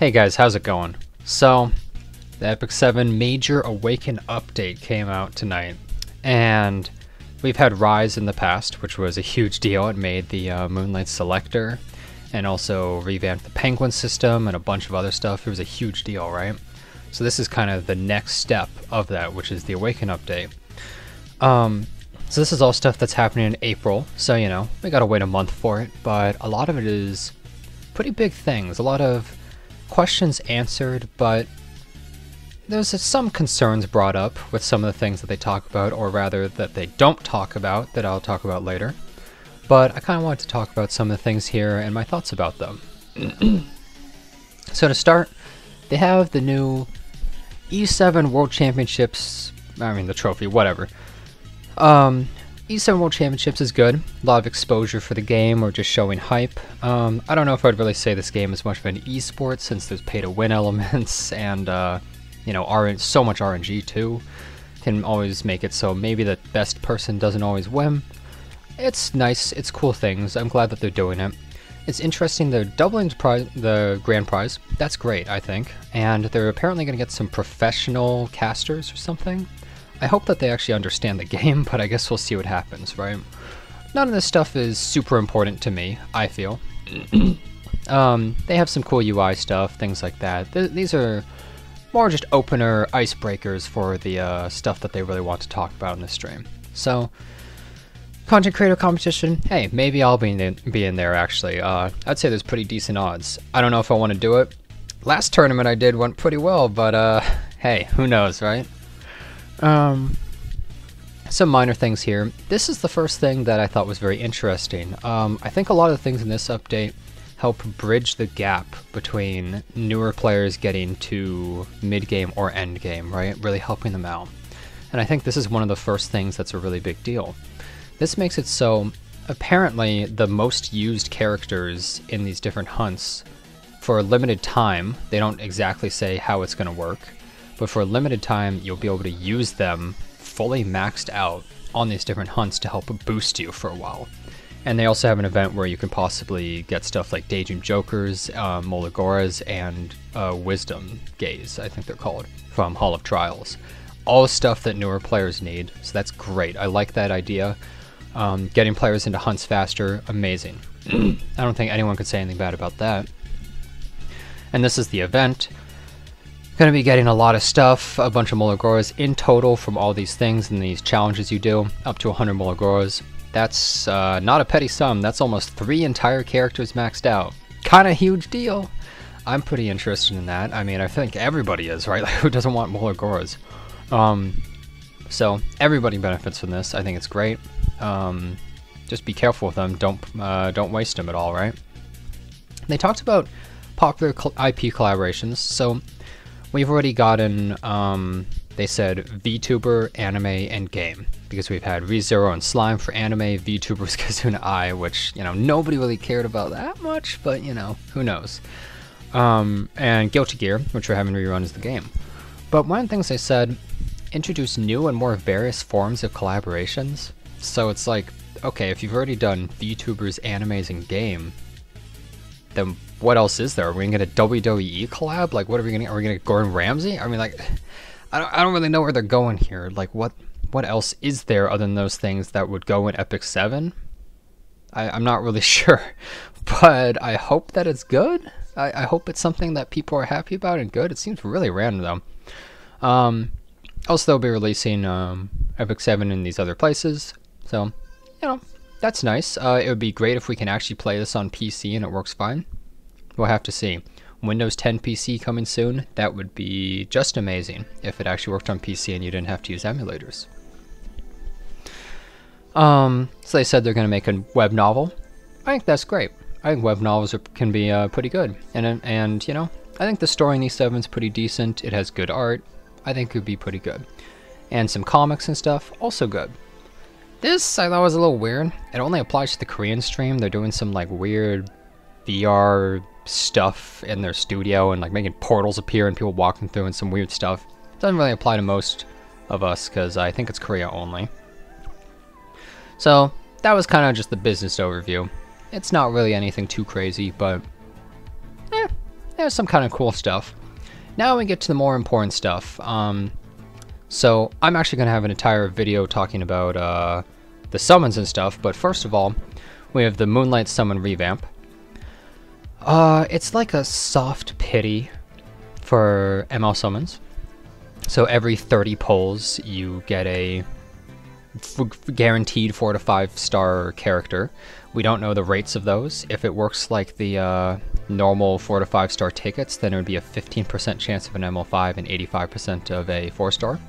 Hey guys, how's it going? So, the Epic 7 Major Awaken update came out tonight, and we've had Rise in the past, which was a huge deal. It made the Moonlight selector, and also revamped the Penguin system and a bunch of other stuff. It was a huge deal, right? So this is kind of the next step of that, which is the Awaken update. So this is all stuff that's happening in April, so you know, we gotta wait a month for it, but a lot of it is pretty big things, a lot of questions answered, but there's some concerns brought up with some of the things that they talk about, or rather that they don't talk about, that I'll talk about later. But I kind of wanted to talk about some of the things here and my thoughts about them. So to start, they have the new E7 World Championships, I mean the trophy, whatever. E7 World Championships is good. A lot of exposure for the game, or just showing hype. I don't know if I'd really say this game is much of an esport, since there's pay-to-win elements, and, you know, so much RNG too. Can always make it so maybe the best person doesn't always win. It's nice, it's cool things. I'm glad that they're doing it. It's interesting they're doubling the grand prize. That's great, I think. And they're apparently going to get some professional casters or something. I hope that they actually understand the game, but I guess we'll see what happens, right? None of this stuff is super important to me, I feel. They have some cool UI stuff, things like that. These are more just opener icebreakers for the stuff that they really want to talk about in this stream. So, content creator competition, hey, maybe I'll be in there actually. I'd say there's pretty decent odds. I don't know if I want to do it. Last tournament I did went pretty well, but hey, who knows, right? Some minor things here. This is the first thing that I thought was very interesting. I think a lot of the things in this update help bridge the gap between newer players getting to mid-game or end-game, right? Really helping them out. And I think this is one of the first things that's a really big deal. This makes it so, apparently, the most used characters in these different hunts, for a limited time, they don't exactly say how it's going to work, but for a limited time, you'll be able to use them fully maxed out on these different hunts to help boost you for a while. And they also have an event where you can possibly get stuff like Daydream Jokers, Molagoras, and Wisdom Gaze, I think they're called, from Hall of Trials. All stuff that newer players need, so that's great. I like that idea. Getting players into hunts faster, amazing. I don't think anyone could say anything bad about that. And this is the event. Going to be getting a lot of stuff, a bunch of Molagoras in total from all these things and these challenges you do, up to 100 Molagoras. That's not a petty sum, that's almost 3 entire characters maxed out. Kind of huge deal. I'm pretty interested in that. I mean, I think everybody is, right? Like, who doesn't want Molagoras? So everybody benefits from this. I think it's great. Just be careful with them. Don't waste them at all, right? They talked about popular IP collaborations. So we've already gotten, they said VTuber, anime, and game. Because we've had ReZero and Slime for anime, VTuber's Kazuna Eye, which, you know, nobody really cared about that much, but, you know, who knows. And Guilty Gear, which we're having rerun as the game. But one of the things they said, introduce new and more various forms of collaborations. So it's like, okay, if you've already done VTubers, animes, and game, then what else is there? Are we gonna get a WWE collab? Like, what are we gonna get Gordon Ramsay? I mean, like, I don't really know where they're going here. Like, what else is there other than those things that would go in Epic 7? I'm not really sure, but I hope that it's good. I hope it's something that people are happy about and good. It seems really random though. Also, they'll be releasing Epic 7 in these other places, so, you know, that's nice. It would be great if we can actually play this on PC and it works fine. We'll have to see. Windows 10 PC coming soon. That would be just amazing if it actually worked on PC and you didn't have to use emulators. So they said they're going to make a web novel. I think that's great. I think web novels can be pretty good. And you know, I think the story in E7 is pretty decent. It has good art. I think it would be pretty good. And some comics and stuff, also good. This I thought was a little weird. It only applies to the Korean stream. They're doing some like weird VR stuff in their studio and like making portals appear and people walking through and some weird stuff. Doesn't really apply to most of us because I think it's Korea only. So that was kind of just the business overview. It's not really anything too crazy, but there's some kind of cool stuff. Now we get to the more important stuff. So I'm actually going to have an entire video talking about the summons and stuff, but first of all, we have the Moonlight summon Revamp. It's like a soft pity for ML summons. So every 30 pulls, you get a guaranteed 4 to 5 star character. We don't know the rates of those. If it works like the normal 4 to 5 star tickets, then it would be a 15% chance of an ML5 and 85% of a 4 star.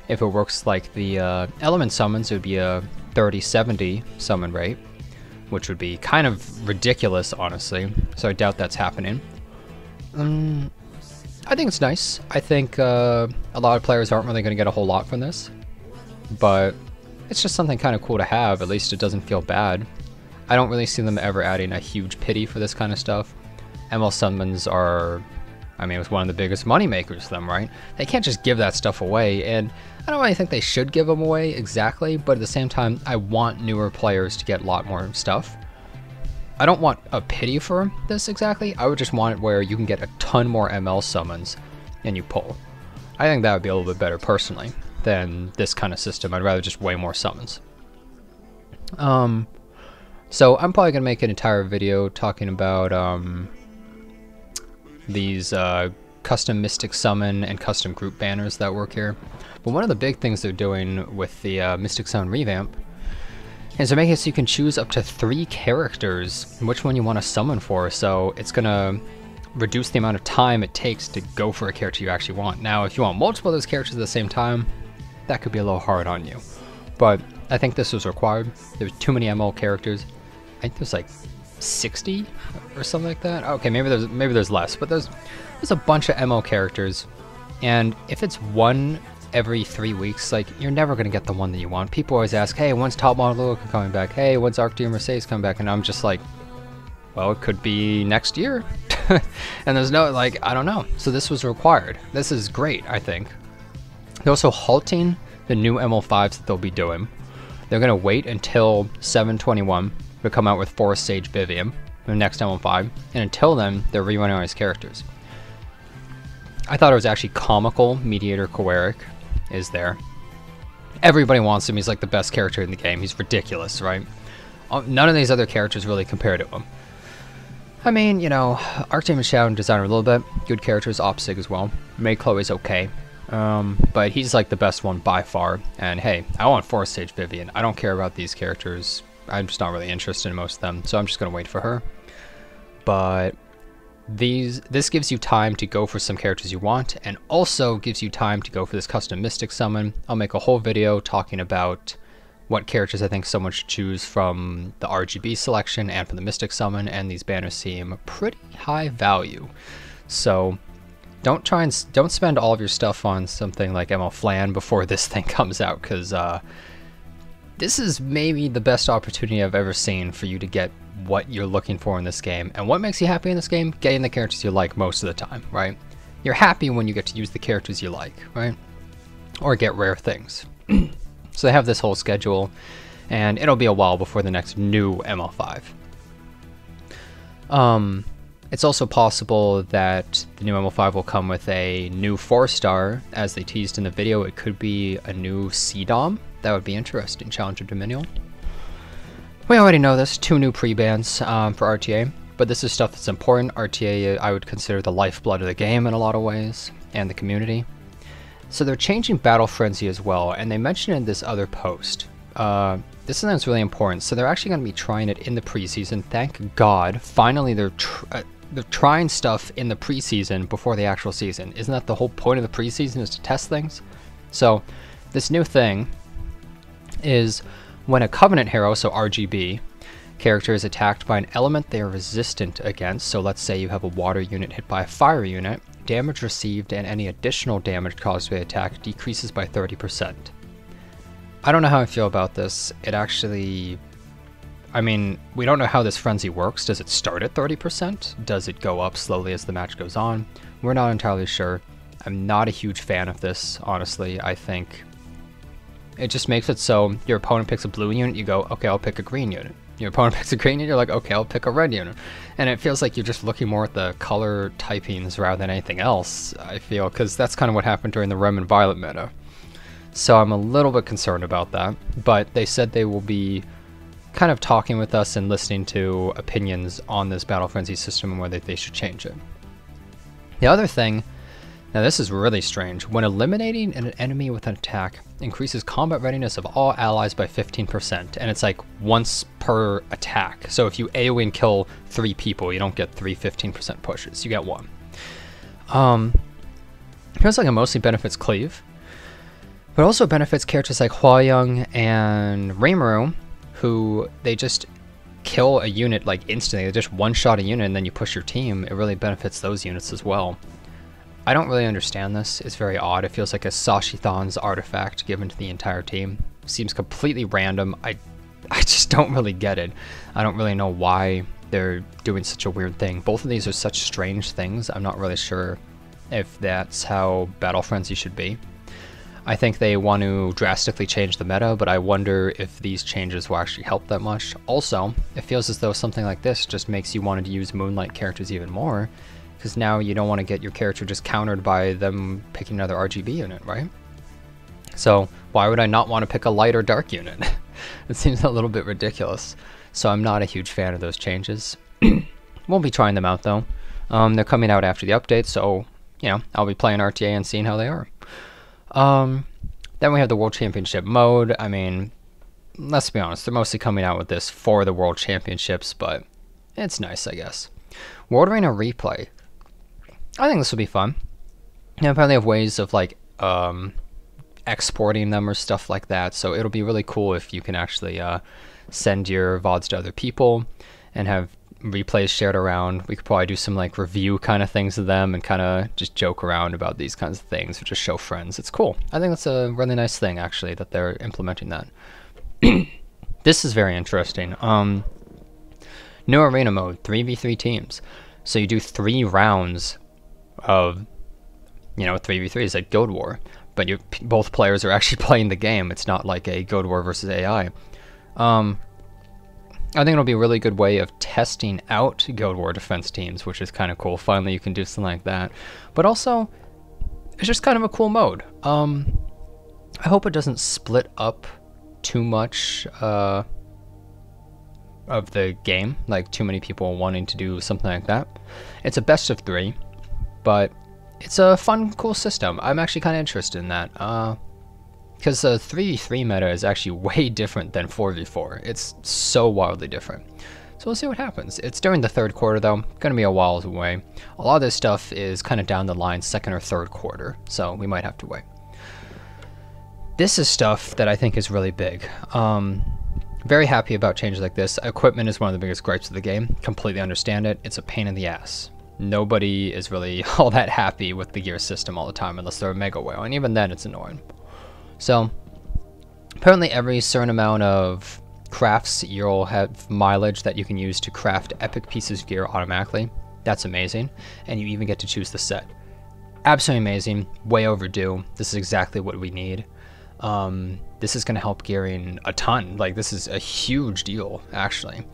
If it works like the element summons, it would be a 30-70 summon rate, which would be kind of ridiculous, honestly. So I doubt that's happening. I think it's nice. I think a lot of players aren't really going to get a whole lot from this, but it's just something kind of cool to have. At least it doesn't feel bad. I don't really see them ever adding a huge pity for this kind of stuff. ML summons are, I mean, it was one of the biggest money makers for them, right? They can't just give that stuff away, and I don't really think they should give them away exactly, but at the same time, I want newer players to get a lot more stuff. I don't want a pity for this exactly. I would just want it where you can get a ton more ML summons and you pull. I think that would be a little bit better personally than this kind of system. I'd rather just way more summons. So I'm probably gonna make an entire video talking about these custom Mystic Summon and custom group banners that work here. But one of the big things they're doing with the Mystic Summon Revamp is they're making it so you can choose up to 3 characters which one you want to summon for. So it's gonna reduce the amount of time it takes to go for a character you actually want. Now, if you want multiple of those characters at the same time, that could be a little hard on you. But I think this was required. There's too many ML characters. I think there's like 60 or something like that. Okay, maybe there's less, but there's a bunch of ML characters, and if it's one every 3 weeks, like, you're never gonna get the one that you want. People always ask, hey, when's Top Model Luca coming back? Hey, when's Arctic Mercedes coming back? And I'm just like, well, it could be next year. And there's no, like, I don't know. So this was required. This is great, I think. They're also halting the new ML5s that they'll be doing. They're gonna wait until 7/21 to come out with Forest Sage Vivian, the next ML5, and until then, they're rerunning all his characters. I thought it was actually comical. Mediator Koeric is there. Everybody wants him. He's like the best character in the game. He's ridiculous, right? None of these other characters really compare to him. I mean, you know, Arctic and Shadow designer a little bit. Good characters, Opsig as well. May Chloe's okay. But he's like the best one by far. And hey, I want Forest Sage Vivian. I don't care about these characters. I'm just not really interested in most of them, so I'm just going to wait for her. But this gives you time to go for some characters you want, and also gives you time to go for this custom Mystic Summon. I'll make a whole video talking about what characters I think someone should choose from the RGB selection and from the Mystic Summon, and these banners seem pretty high value. So don't spend all of your stuff on something like ML Flan before this thing comes out, because this is maybe the best opportunity I've ever seen for you to get what you're looking for in this game. And what makes you happy in this game? Getting the characters you like most of the time, right? You're happy when you get to use the characters you like, right? Or get rare things. So they have this whole schedule, and it'll be a while before the next new ML5. It's also possible that the new ML5 will come with a new 4-star, as they teased in the video. It could be a new C-Dom. That would be interesting. Challenger Dominion. We already know this. 2 new pre-bans for RTA, but this is stuff that's important. RTA, I would consider the lifeblood of the game in a lot of ways, and the community. So they're changing Battle Frenzy as well, and they mentioned in this other post. This is something that's really important. So they're actually going to be trying it in the preseason. Thank God. Finally, they're trying stuff in the preseason before the actual season. Isn't that the whole point of the preseason, is to test things? So this new thing is when a Covenant hero, so RGB, character is attacked by an element they are resistant against. So let's say you have a water unit hit by a fire unit. Damage received and any additional damage caused by the attack decreases by 30%. I don't know how I feel about this. It actually, I mean, we don't know how this frenzy works. Does it start at 30%? Does it go up slowly as the match goes on? We're not entirely sure. I'm not a huge fan of this, honestly. I think it just makes it so your opponent picks a blue unit, you go, okay, I'll pick a green unit. Your opponent picks a green unit, you're like, okay, I'll pick a red unit. And it feels like you're just looking more at the color typings rather than anything else, I feel, because that's kind of what happened during the Red and Violet meta. So I'm a little bit concerned about that, but they said they will be kind of talking with us and listening to opinions on this Battle Frenzy system and whether they should change it. The other thing, now this is really strange, when eliminating an enemy with an attack increases combat readiness of all allies by 15%, and it's like once per attack. So if you AoE and kill 3 people, you don't get 3 15% pushes, you get 1. Feels like it mostly benefits Cleave, but also benefits characters like Hua-Young and Rimuru, who they just kill a unit like instantly. They just one-shot a unit and then you push your team. It really benefits those units as well. I don't really understand this. It's very odd. It feels like a Sashi-Than's artifact given to the entire team. Seems completely random. I just don't really get it. I don't really know why they're doing such a weird thing. Both of these are such strange things. I'm not really sure if that's how Battle Frenzy should be. I think they want to drastically change the meta, but I wonder if these changes will actually help that much. Also, it feels as though something like this just makes you want to use Moonlight characters even more, because now you don't want to get your character just countered by them picking another RGB unit, right? So why would I not want to pick a light or dark unit? It seems a little bit ridiculous. So I'm not a huge fan of those changes. We'll be trying them out though. They're coming out after the update, so you know, I'll be playing RTA and seeing how they are. Then we have the World Championship mode. I mean, let's be honest, they're mostly coming out with this for the World Championships, but it's nice, I guess. World Arena Replay. I think this will be fun. You know, apparently have ways of like exporting them or stuff like that, so it'll be really cool if you can actually send your VODs to other people and have replays shared around. We could probably do some like review kind of things of them and kind of just joke around about these kinds of things or just show friends. It's cool. I think that's a really nice thing actually that they're implementing that. This is very interesting. New arena mode, 3v3 teams. So you do 3 rounds of, you know, 3v3s like Guild War, but both players are actually playing the game. It's not like a Guild War versus AI. I think it'll be a really good way of testing out Guild War defense teams, which is kind of cool. Finally, you can do something like that. But also, it's just kind of a cool mode. I hope it doesn't split up too much of the game, like too many people wanting to do something like that. It's a best of 3, but it's a fun, cool system. I'm actually kind of interested in that. Because the 3v3 meta is actually way different than 4v4. It's so wildly different. So we'll see what happens. It's during the 3rd quarter though, gonna be a while away. A lot of this stuff is kind of down the line 2nd or 3rd quarter, so we might have to wait. This is stuff that I think is really big. Very happy about changes like this. Equipment is one of the biggest gripes of the game. Completely understand it. It's a pain in the ass. Nobody is really all that happy with the gear system all the time unless they're a mega whale, and even then it's annoying. So, apparently every certain amount of crafts, you'll have mileage that you can use to craft epic pieces of gear automatically. That's amazing. And you even get to choose the set. Absolutely amazing. Way overdue. This is exactly what we need. This is going to help gearing a ton. Like, this is a huge deal, actually.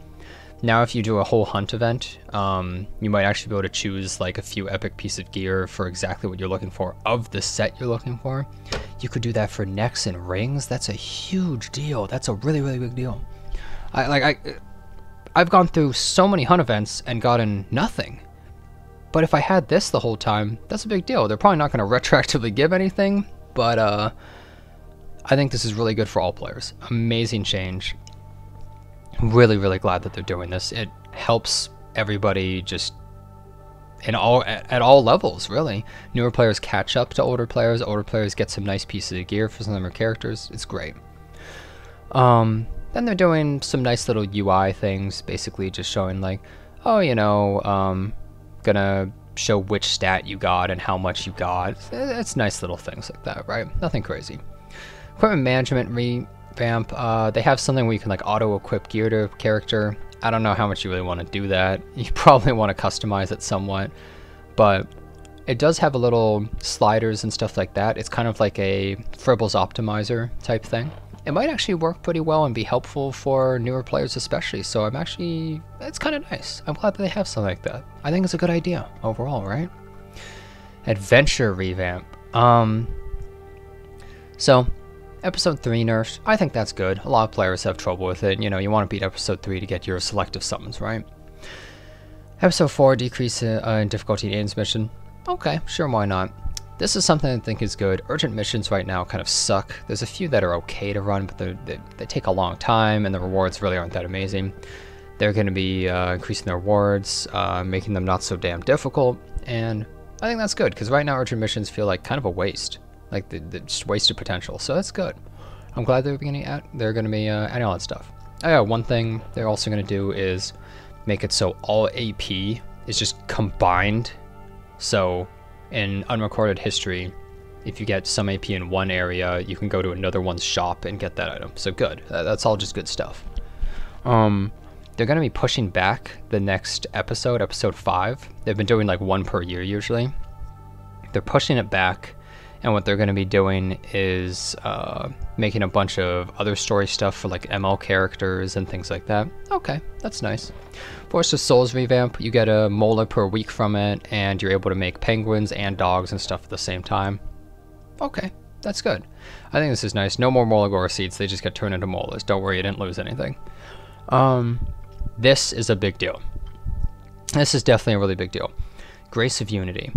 Now, if you do a whole hunt event, you might actually be able to choose like a few epic pieces of gear for exactly what you're looking for of the set you're looking for. You could do that for necks and rings. That's a huge deal. That's a really, really big deal. I've gone through so many hunt events and gotten nothing. But if I had this the whole time, that's a big deal. They're probably not going to retroactively give anything, but I think this is really good for all players. Amazing change. Really, really glad that they're doing this. It helps everybody just at all levels, really. Newer players catch up to older players get some nice pieces of gear for some of their characters. It's great. Then they're doing some nice little UI things, basically just showing like, oh, you know, gonna show which stat you got and how much you got. It's nice little things like that, right? Nothing crazy. Equipment management revamp. They have something where you can like auto-equip gear to a character. I don't know how much you really want to do that. You probably want to customize it somewhat, but it does have a little sliders and stuff like that. It's kind of like a Fribbles optimizer type thing. it might actually work pretty well and be helpful for newer players especially. So it's kind of nice. I'm glad that they have something like that. I think it's a good idea overall, right? Adventure revamp. So episode 3 nerfed. I think that's good. A lot of players have trouble with it. You know, you want to beat episode 3 to get your selective summons, right? Episode 4, decrease in difficulty in Aiden's mission. Okay, sure, why not? This is something I think is good. Urgent missions right now kind of suck. There's a few that are okay to run, but they take a long time, and the rewards really aren't that amazing. They're going to be increasing their rewards, making them not so damn difficult, and I think that's good, because right now urgent missions feel like kind of a waste. Like, they're just wasted potential, so that's good. I'm glad they're going to be adding all that stuff. Oh yeah, one thing they're also going to do is make it so all AP is just combined. So in unrecorded history, if you get some AP in one area, you can go to another one's shop and get that item. So good. That's all just good stuff. They're going to be pushing back the next episode, episode 5. They've been doing like one per year usually. They're pushing it back, and what they're going to be doing is making a bunch of other story stuff for like ML characters and things like that. Okay, that's nice. Force of Souls revamp, you get a mola per week from it, and you're able to make penguins and dogs and stuff at the same time. Okay, that's good. I think this is nice. No more Molagora seeds, they just get turned into molas. Don't worry, you didn't lose anything. This is a big deal. This is definitely a really big deal. Grace of Unity.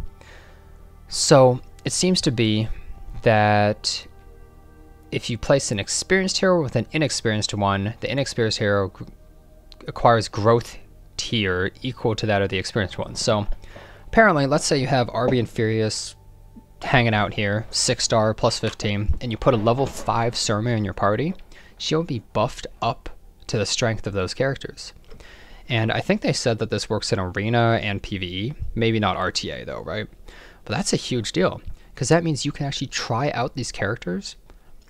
So, it seems to be that if you place an experienced hero with an inexperienced one, the inexperienced hero acquires growth tier equal to that of the experienced one. So apparently, let's say you have RB and Furious hanging out here, 6-star plus 15, and you put a level 5 Surma in your party, she'll be buffed up to the strength of those characters. And I think they said that this works in Arena and PvE, maybe not RTA though, right? But that's a huge deal, because that means you can actually try out these characters.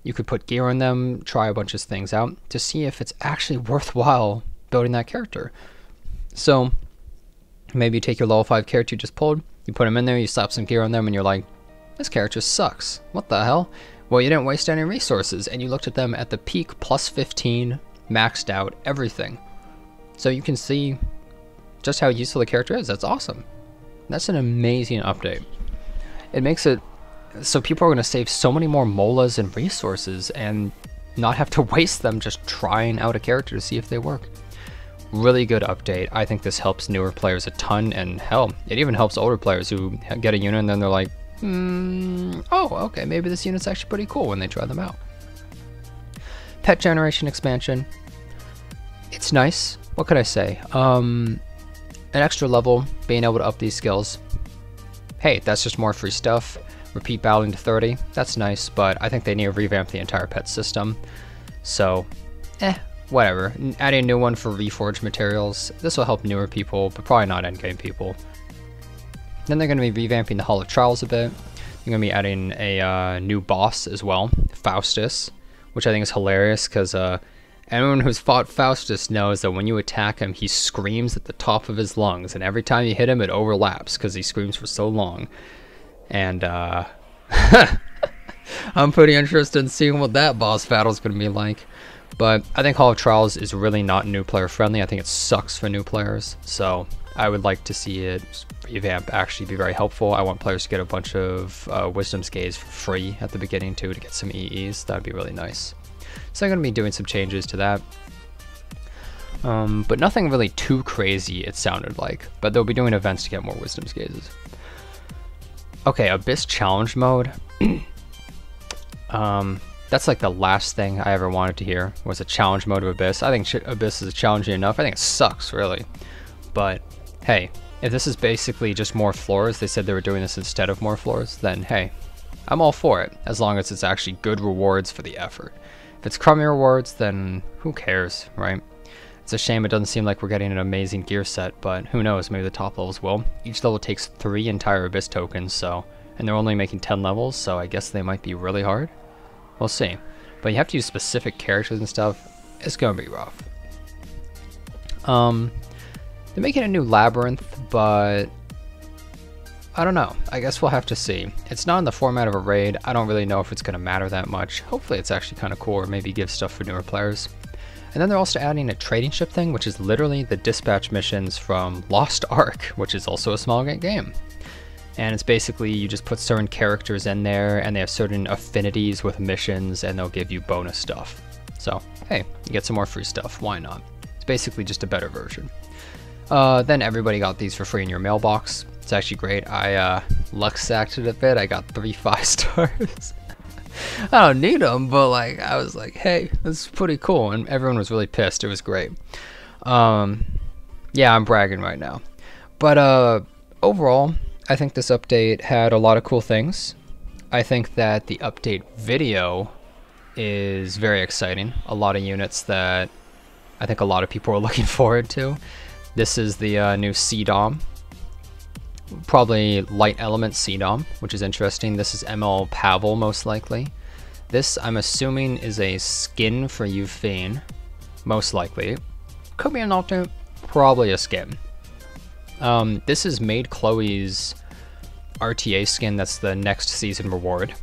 You could put gear on them, try a bunch of things out to see if it's actually worthwhile building that character. So maybe you take your level 5 character you just pulled, you put them in there, you slap some gear on them, and you're like, this character sucks. What the hell? Well, you didn't waste any resources, and you looked at them at the peak plus 15, maxed out, everything. So you can see just how useful the character is. That's awesome. That's an amazing update. It makes it so people are going to save so many more molas and resources and not have to waste them just trying out a character to see if they work. Really good update. I think this helps newer players a ton, and hell, it even helps older players who get a unit and then they're like, oh, okay, maybe this unit's actually pretty cool when they try them out. Pet generation expansion. It's nice. What could I say? An extra level, being able to up these skills. Hey, that's just more free stuff. Repeat battling to 30. That's nice, but I think they need to revamp the entire pet system. So, whatever. Adding a new one for reforged materials. This will help newer people, but probably not endgame people. Then they're going to be revamping the Hall of Trials a bit. They're going to be adding a new boss as well, Faustus, which I think is hilarious because anyone who's fought Faustus knows that when you attack him, he screams at the top of his lungs, and every time you hit him, it overlaps because he screams for so long. And I'm pretty interested in seeing what that boss battle is going to be like. But I think Hall of Trials is really not new player friendly. I think it sucks for new players. So I would like to see it revamp actually be very helpful. I want players to get a bunch of Wisdom Gaze for free at the beginning too to get some EEs. That would be really nice. So I'm going to be doing some changes to that. But nothing really too crazy, it sounded like. But they'll be doing events to get more Wisdom Gazes. Okay, Abyss Challenge Mode. That's like the last thing I ever wanted to hear, was a challenge mode of Abyss. I think Abyss is challenging enough. I think it sucks, really. But, hey, if this is basically just more floors, they said they were doing this instead of more floors, then hey, I'm all for it, as long as it's actually good rewards for the effort. If it's crummy rewards, then who cares, right? It's a shame it doesn't seem like we're getting an amazing gear set, but who knows, maybe the top levels will. Each level takes 3 entire Abyss tokens, so, and they're only making 10 levels, so I guess they might be really hard. We'll see. But you have to use specific characters and stuff. It's gonna be rough. They're making a new labyrinth, but I don't know. I guess we'll have to see. It's not in the format of a raid. I don't really know if it's going to matter that much. Hopefully it's actually kind of cool, or maybe give stuff for newer players. And then they're also adding a trading ship thing, which is literally the dispatch missions from Lost Ark, which is also a Smilegate game. And it's basically you just put certain characters in there, and they have certain affinities with missions, and they'll give you bonus stuff. So, hey, you get some more free stuff. Why not? It's basically just a better version. Then everybody got these for free in your mailbox. It's actually great. I luck sacked it a bit. I got 3 5 stars. I don't need them, but like I was like, hey, this is pretty cool, and everyone was really pissed. It was great. Yeah, I'm bragging right now. But overall, I think this update had a lot of cool things. I think that the update video is very exciting. A lot of units that I think a lot of people are looking forward to. This is the new CDOM. Probably light element CDOM, which is interesting. This is ML Pavel, most likely. This, I'm assuming, is a skin for Euphane, most likely. Could be an alternate, probably a skin. This is Maid Chloe's RTA skin. That's the next season reward.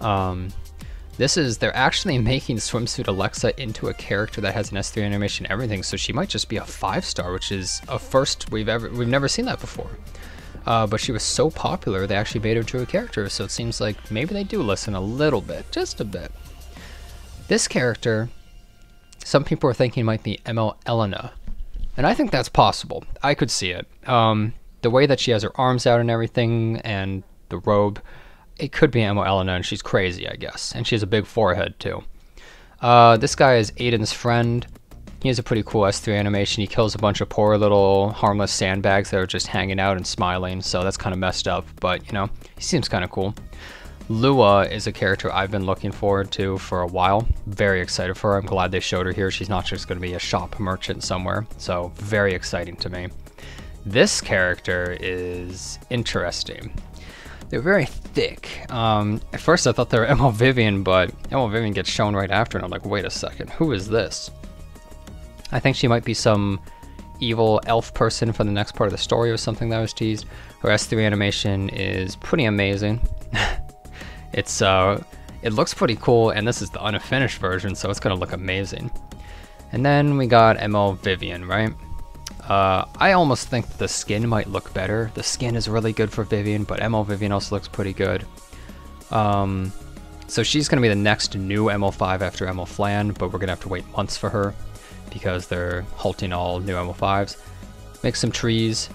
They're actually making Swimsuit Alexa into a character that has an S3 animation and everything, so she might just be a 5-star, which is a first. We've never seen that before. But she was so popular, they actually made her to a character, so it seems like maybe they do listen a little bit, just a bit. This character, some people are thinking might be ML Elena, and I think that's possible. I could see it. The way that she has her arms out and everything, and the robe, it could be ML Elena, and she's crazy, I guess. And she has a big forehead, too. This guy is Aiden's friend. He has a pretty cool S3 animation. He kills a bunch of poor little harmless sandbags that are just hanging out and smiling, so that's kind of messed up, but, you know, he seems kind of cool. Lua is a character I've been looking forward to for a while. Very excited for her. I'm glad they showed her here. She's not just going to be a shop merchant somewhere, so very exciting to me. This character is interesting. They're very thick. At first I thought they were ML Vivian, but ML Vivian gets shown right after, and I'm like, wait a second, who is this? I think she might be some evil elf person for the next part of the story or something that was teased. Her S3 animation is pretty amazing. It looks pretty cool, and this is the unfinished version, so it's gonna look amazing. And then we got ML Vivian, right? I almost think the skin might look better. The skin is really good for Vivian, but ML Vivian also looks pretty good. So she's gonna be the next new ML5 after ML Flan, but we're gonna have to wait months for her, because they're halting all new ML5s. Makes some trees,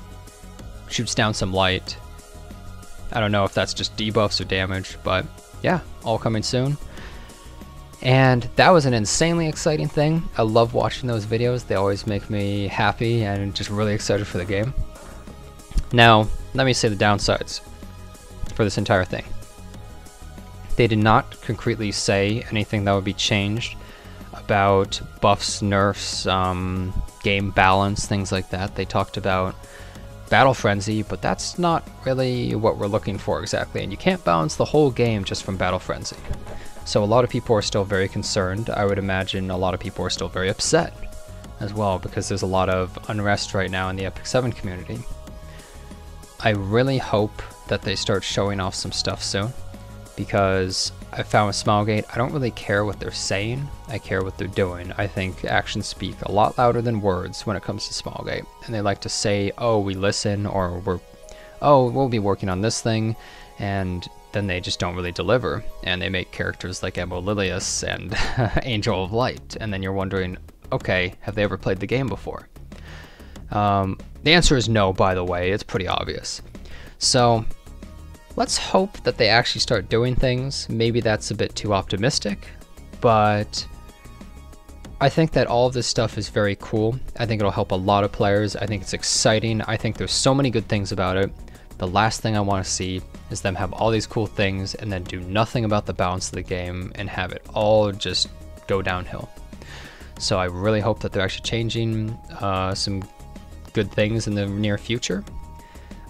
shoots down some light. I don't know if that's just debuffs or damage, but yeah, all coming soon. And that was an insanely exciting thing. I love watching those videos. They always make me happy and just really excited for the game. Now, let me say the downsides for this entire thing. They did not concretely say anything that would be changed about buffs, nerfs, game balance, things like that. They talked about Battle Frenzy, but that's not really what we're looking for exactly, and you can't balance the whole game just from Battle Frenzy. So a lot of people are still very concerned. I would imagine a lot of people are still very upset as well, because there's a lot of unrest right now in the Epic 7 community. I really hope that they start showing off some stuff soon, because I found with Smilegate, I don't really care what they're saying, I care what they're doing. I think actions speak a lot louder than words when it comes to Smilegate, and they like to say, oh, we listen, or we'll be working on this thing, and then they just don't really deliver, and they make characters like Ammo Lilius and Angel of Light, and then you're wondering, okay, have they ever played the game before? The answer is no, by the way, it's pretty obvious. So let's hope that they actually start doing things. Maybe that's a bit too optimistic, but I think that all of this stuff is very cool. I think it'll help a lot of players. I think it's exciting. I think there's so many good things about it. The last thing I want to see is them have all these cool things and then do nothing about the balance of the game and have it all just go downhill. So I really hope that they're actually changing some good things in the near future.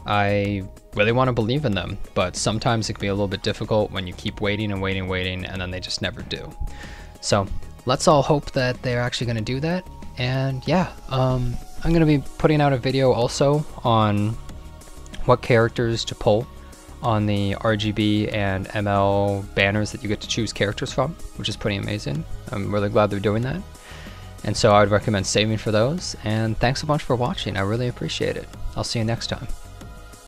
I really want to believe in them, but sometimes it can be a little bit difficult when you keep waiting and waiting and waiting, and then they just never do. So let's all hope that they're actually going to do that. And yeah, I'm going to be putting out a video also on what characters to pull on the RGB and ML banners that you get to choose characters from, which is pretty amazing. I'm really glad they're doing that. And so I would recommend saving for those. And thanks a bunch for watching. I really appreciate it. I'll see you next time.